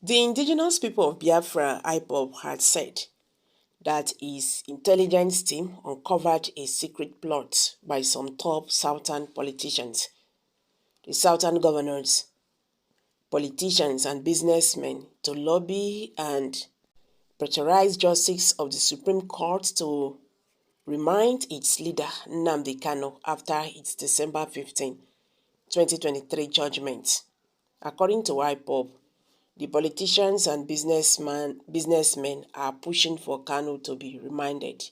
The indigenous people of Biafra, IPOB, had said that his intelligence team uncovered a secret plot by some top southern politicians, the southern governors, politicians and businessmen to lobby and pressurize justice of the Supreme Court to remind its leader Nnamdi Kanu after its December 15, 2023 judgment. According to IPOB, the politicians and businessmen are pushing for Kanu to be remanded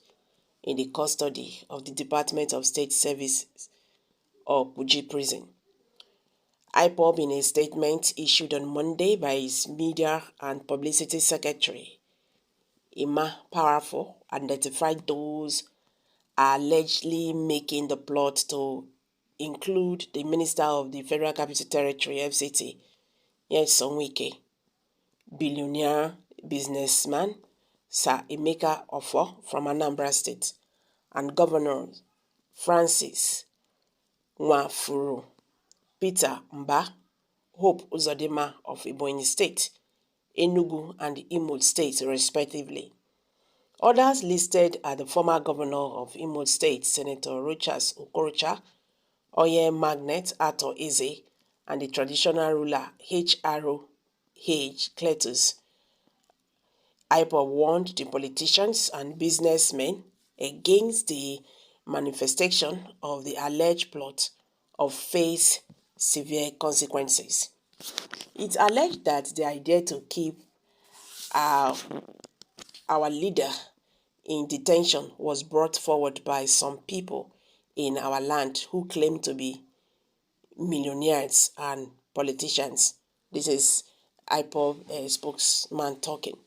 in the custody of the Department of State Services or Kuje Prison. IPOB, in a statement issued on Monday by his media and publicity secretary, Emma Powerful, identified those allegedly making the plot to include the Minister of the Federal Capital Territory, FCT, Wike, billionaire businessman Sir Emeka Offor from Anambra State, and Governor Francis Nwafuru, Peter Mba, Hope Uzodimma of Ebonyi State, Enugu and Imo State, respectively. Others listed are the former governor of Imo State, Senator Rochas Okorocha, oil magnate Ato Eze, and the traditional ruler H.R.O.H. Cletus. IPOB warned the politicians and businessmen against the manifestation of the alleged plot of face severe consequences. It alleged that the idea to keep our leader in detention was brought forward by some people in our land who claim to be millionaires and politicians. This is IPOB spokesman talking.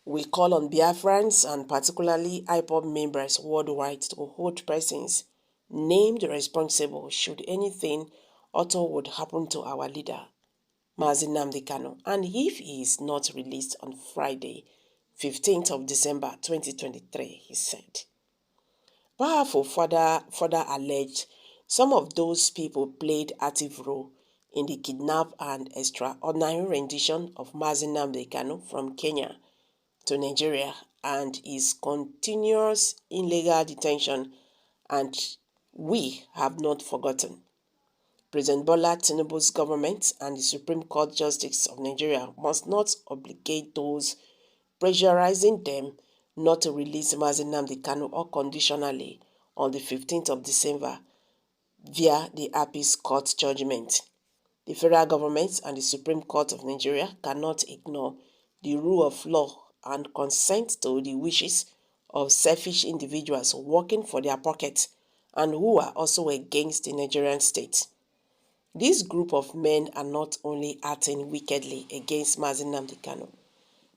We call on Biafrans and particularly IPOB members worldwide to hold persons named responsible should anything untoward happen to our leader, Mazi Nnamdi Kanu, and if he is not released on Friday, 15th of December 2023, he said. Powerful further alleged some of those people played active role in the kidnap and extraordinary rendition of Mazi Nnamdi Kanu from Kenya to Nigeria and his continuous illegal detention, and we have not forgotten. President Bola Tinubu's government and the Supreme Court Justice of Nigeria must not obligate those pressurizing them not to release Mazi Nnamdi Kanu unconditionally on the 15th of December via the Appeals Court judgment. The federal government and the Supreme Court of Nigeria cannot ignore the rule of law and consent to the wishes of selfish individuals working for their pockets and who are also against the Nigerian state. This group of men are not only acting wickedly against Mazi Nnamdi Kanu,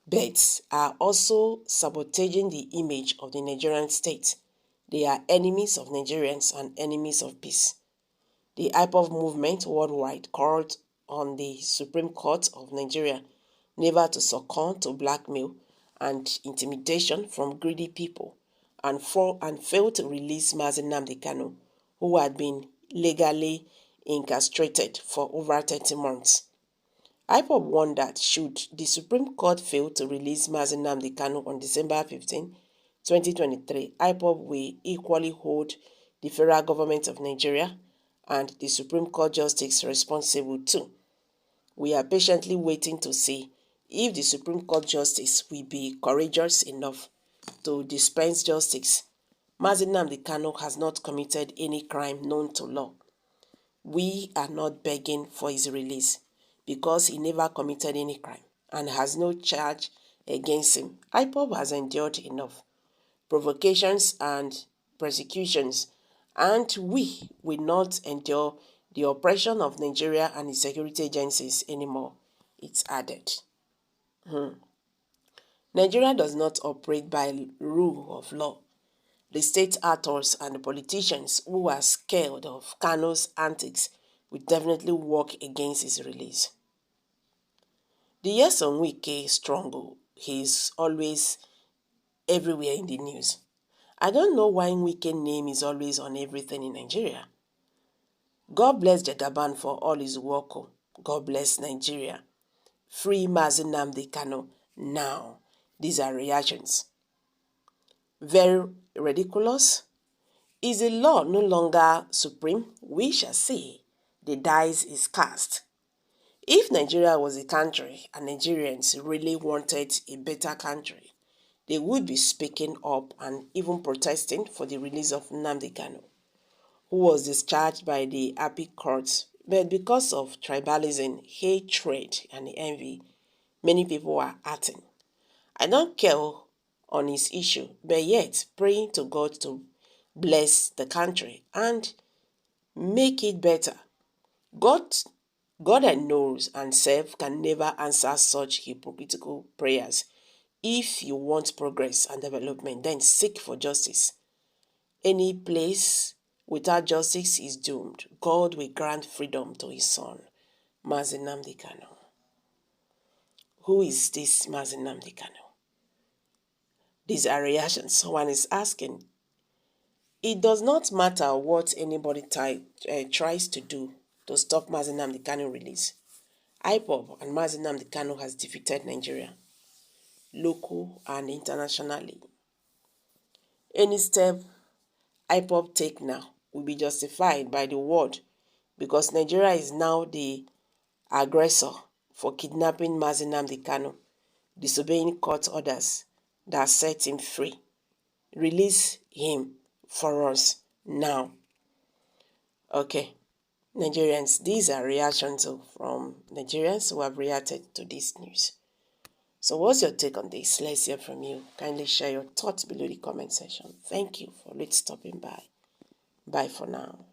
but are also sabotaging the image of the Nigerian state. They are enemies of Nigerians and enemies of peace. The IPOB movement worldwide called on the Supreme Court of Nigeria never to succumb to blackmail and intimidation from greedy people and failed to release Mazi Nnamdi Kanu, who had been legally incarcerated for over 30 months. IPOB warned that should the Supreme Court fail to release Mazi Nnamdi Kanu on December 15, 2023, IPOB will equally hold the federal government of Nigeria and the Supreme Court Justice responsible too. We are patiently waiting to see if the Supreme Court Justice will be courageous enough to dispense justice. Mazi Nnamdi Kanu has not committed any crime known to law. We are not begging for his release because he never committed any crime and has no charge against him. IPOB has endured enough provocations and persecutions, and we will not endure the oppression of Nigeria and its security agencies anymore, it's added. Nigeria does not operate by rule of law. The state actors and the politicians who are scared of Kanu's antics will definitely work against his release. The yes on Wike struggle, he is always everywhere in the news. I don't know why Wike's name is always on everything in Nigeria. God bless Jagaban for all his work. God bless Nigeria. Free Mazi Nnamdi Kanu now. These are reactions. Very ridiculous. Is the law no longer supreme? We shall see. The dice is cast. If Nigeria was a country and Nigerians really wanted a better country, they would be speaking up and even protesting for the release of Nnamdi Kanu, who was discharged by the Appeal Court. But because of tribalism, hatred, and envy, many people are acting. I don't care on his issue, but yet praying to God to bless the country and make it better. God knows and self can never answer such hypocritical prayers. If you want progress and development, then seek for justice. Any place without justice is doomed. God will grant freedom to his son, Mazi Nnamdi Kanu. Who is this Mazi Nnamdi Kanu? These are reactions. Someone is asking. It does not matter what anybody tries to do to stop Mazi Nnamdi Kanu release. IPOB and Mazi Nnamdi Kanu has defeated Nigeria, local and internationally. Any step IPOB take now will be justified by the world because Nigeria is now the aggressor for kidnapping Mazi Nnamdi Kanu, disobeying court orders that set him free. Release him for us now. Okay, Nigerians, these are reactions from Nigerians who have reacted to this news. So what's your take on this? Let's hear from you. Kindly share your thoughts below the comment section. Thank you for stopping by. Bye for now.